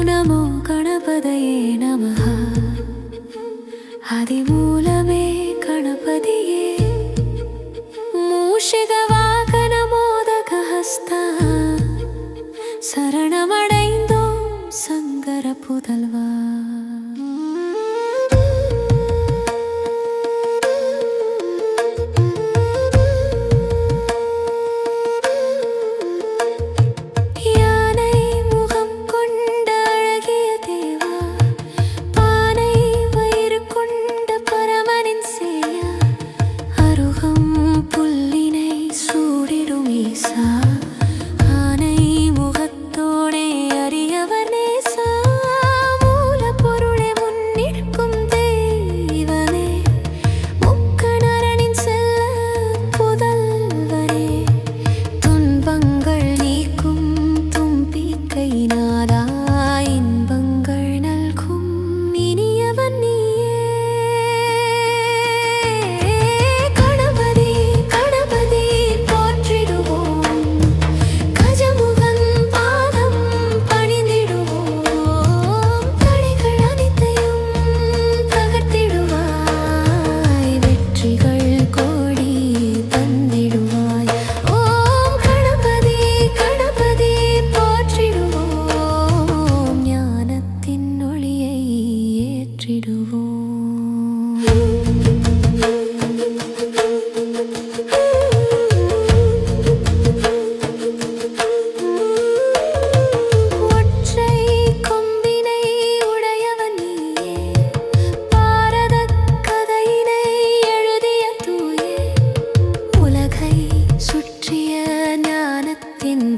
नमो गणपतये नमः आदिमूलमे गणपतिये मूषिकवाहनमोदकहस्ता शरणमடைந்தோம் சங்கர புதல்வா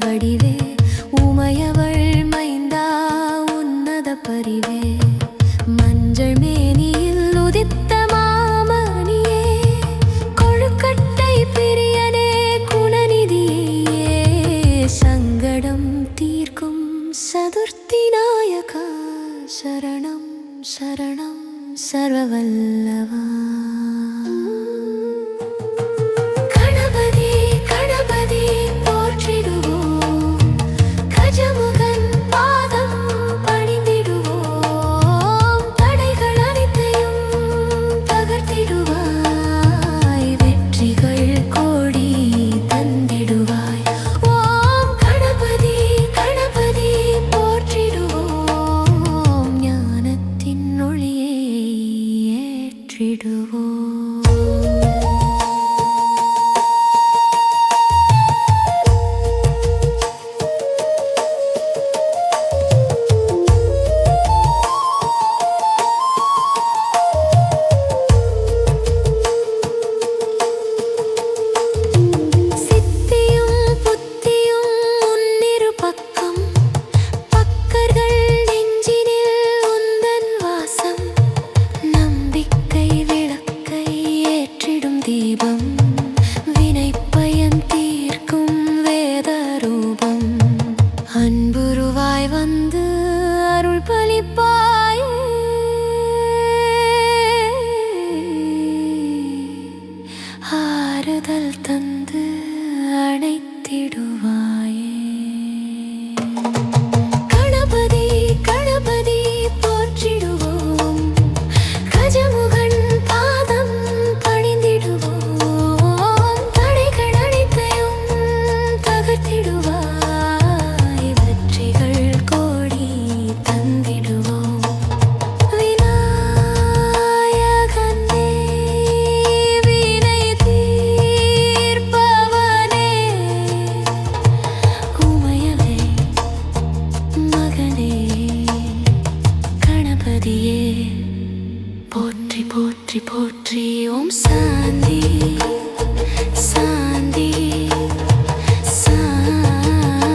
வடிவே உமையவள் மைந்தா உன்னத பரிவே மஞ்சள் மேனியில் உதித்த மாமணியே கொழுக்கட்டை பிரியனே குணநிதியே சங்கடம் தீர்க்கும் சதுர்த்தி நாயகா சரணம் சரணம் சர்வவல்லவா போற்றி போற்றி போற்றி ஓம் சாந்தி சாந்தி சாந்தி.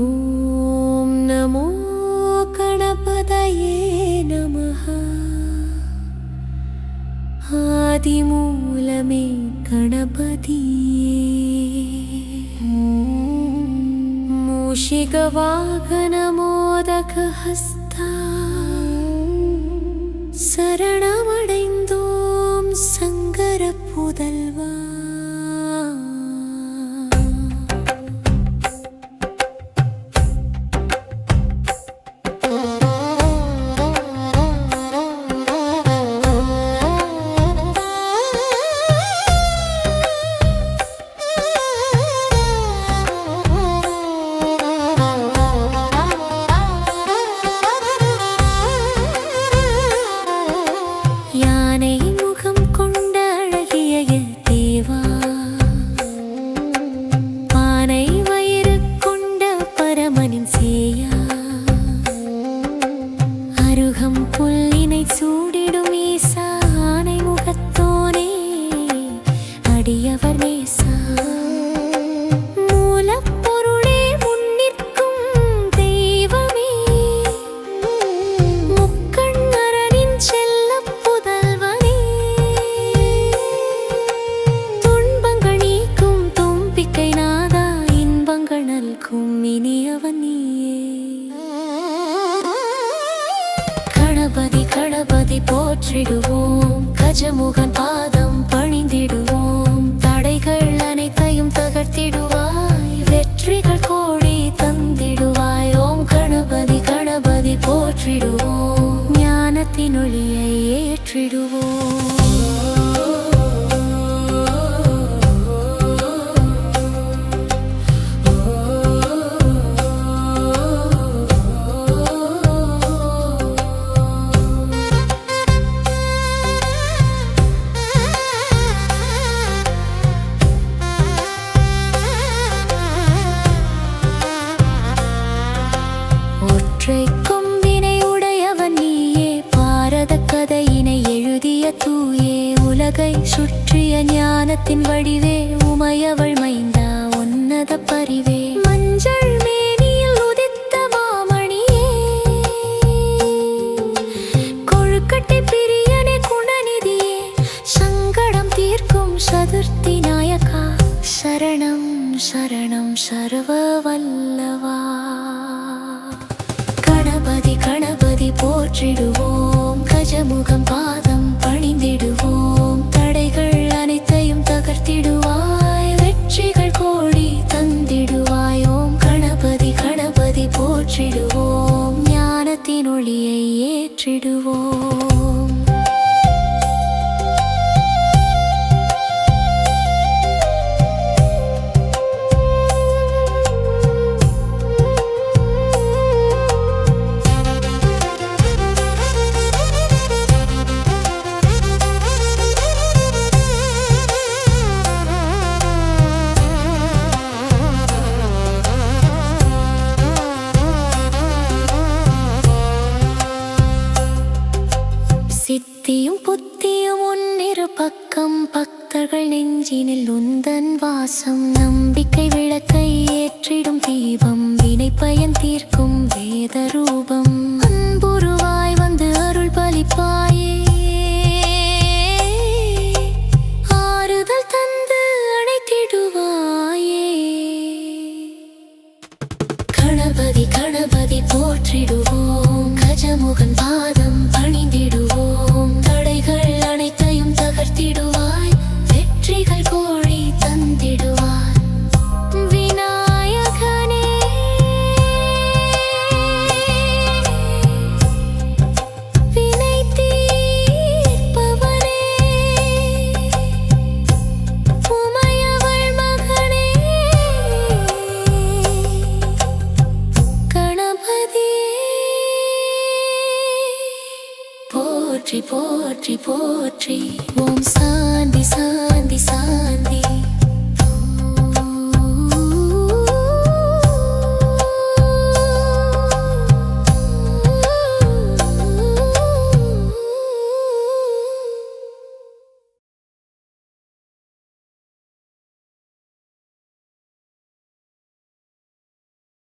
ஓம் நமோ கணபதயே நமஹ. ஆதிமூலமே கணபதியே. மூஷிகவாகனமோதகஹஸ்தா சரணமடைந்தோம் சங்கர புதல்வா. யானை முகம் கொண்ட அழகிய தேவா, பானை வயிறு கொண்ட பரமனின் சேயா, அருகம் புல்லினை சூடிடும் ஈசா, ஆனை முகத்தோனே அடியவர் நேசா. மூலப்பொருளே முன்னிற்கும் தெய்வமே, முக்கண்ணரனின் செல்லப் புதல்வனே. துன்பங்கள் நீக்கும் தும்பிக்கை நாதா, இன்பங்கள் நல்கும் இனியவன் நீயே. கணபதி கணபதி போற்றிடுவோம், கஜமுகன் பாதம் பணிந்திடுவோம். தடைகள் அனைத்தையும் தகர்த்திடுவாய், வெற்றிகள் கோடி தந்திடுவாய். ஓம் கணபதி கணபதி போற்றிடுவோம், ஞானத்தின் ஒளியை ஏற்றிடுவோம். ஒற்றை கொம்பினை உடையவன் நீயே, பாரத கதையினை எழுதிய தூயே. உலகை சுற்றிய ஞானத்தின் வடிவே, உமையவள் மைந்தா உன்னத பரிவே. மஞ்சள் மேனியில் உதித்த மாமணியே, கொழுக்கட்டை பிரியனே குணநிதியே. சங்கடம் தீர்க்கும் சதுர்த்தி நாயகா, சரணம் சரணம் சர்வ வல்லவா. கணபதி கணபதி போற்றிடுவோம், கஜமுகம் பாதம் பணிந்திடுவோம். தடைகள் அனைத்தையும் தகர்த்திடுவாய், வெற்றிகள் கோடி தந்திடுவாய். ஓம் கணபதி கணபதி போற்றிடுவோம், ஞானத்தின் ஒளியை ஏற்றிடுவோம். சித்தியும் புத்தியும் உன்னிரு பக்கம், பக்தர்கள் நெஞ்சினில் உந்தன் வாசம். நம்பிக்கை விளக்கை ஏற்றிடும் தீபம், வினை பயன் தீர்க்கும் வேத ரூபம். அன்புருவாய் வந்து அருள் பலிப்பாயே, ஆறுதல் தந்து அணைத்திடுவாயே. கணபதி கணபதி போற்றிடுவோம், கஜமுகன் பாதம் பணிந்திடுவோம். தடைகள் அனைத்தையும் தகர்த்திடுவாய், வெற்றிகள் கோடி தந்திடுவாய். விநாயகனே வினை தீர்ப்பவனே, உமையவள் மகனே போற்றி போற்றி போற்றி ஓம் சாந்தி சாந்தி சாந்தி